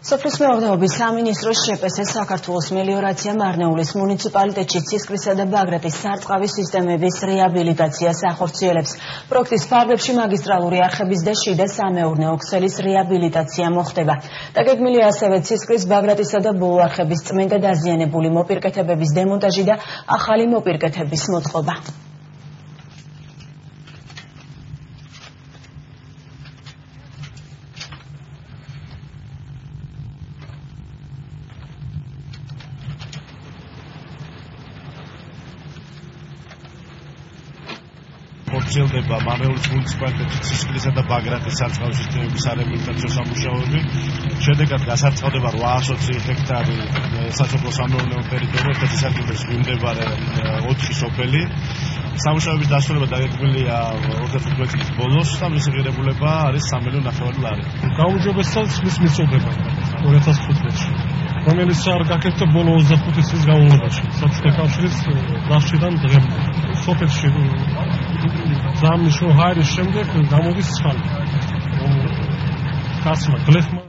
სოფლის მეურნეობის სამინისტროს შეპესეს საქართველოს მელიორაცია მარნეულის მუნიციპალიტეტში ცისკრისა და ბაგრატის სარწყავი სისტემების რეაბილიტაციას ახორციელებს. პროექტის ფარგლებში მაგისტრალური არხების და შიდა სამეურნეო ქსელის რეაბილიტაცია მოხდება. დაგეგმილია ასევე ცისკრის, ბაგრატისა და ბოლო არხების წმენდა დაზიანებული მოპირკეთებების დემონტაჟი და ახალი მოპირკეთების მოწყობა. ხორციელდება მარნეულის მუნიციპალიტეტში ცისკრისა და ბაგრატის სარწყავი სისტემების რეაბილიტაციო სამუშაოები. შედეგად გასარწყავდება 820 ჰექტარი სასოფლო სამეურნეო ტერიტორია, ერთ-ერთი სადგომის მიმდებარე 4 სოფელი. სამუშაოების დასრულება დაგეგმილია 25 წლის ბოლოს და მისი ღირებულება არის 3,9 მილიონი ლარი. გაუმჯობესდა ცის მიწოდება 2015-ში, რომელიც არ გაკეთდა ბოლო 25 წლის განმავლობაში, სადაც დაკავშირეს დაშიდან დღემდე. სოფელში ზამნიშნულ ჰაერის შემდეგ გამოდის ცხალი. კაცმა გლეხმა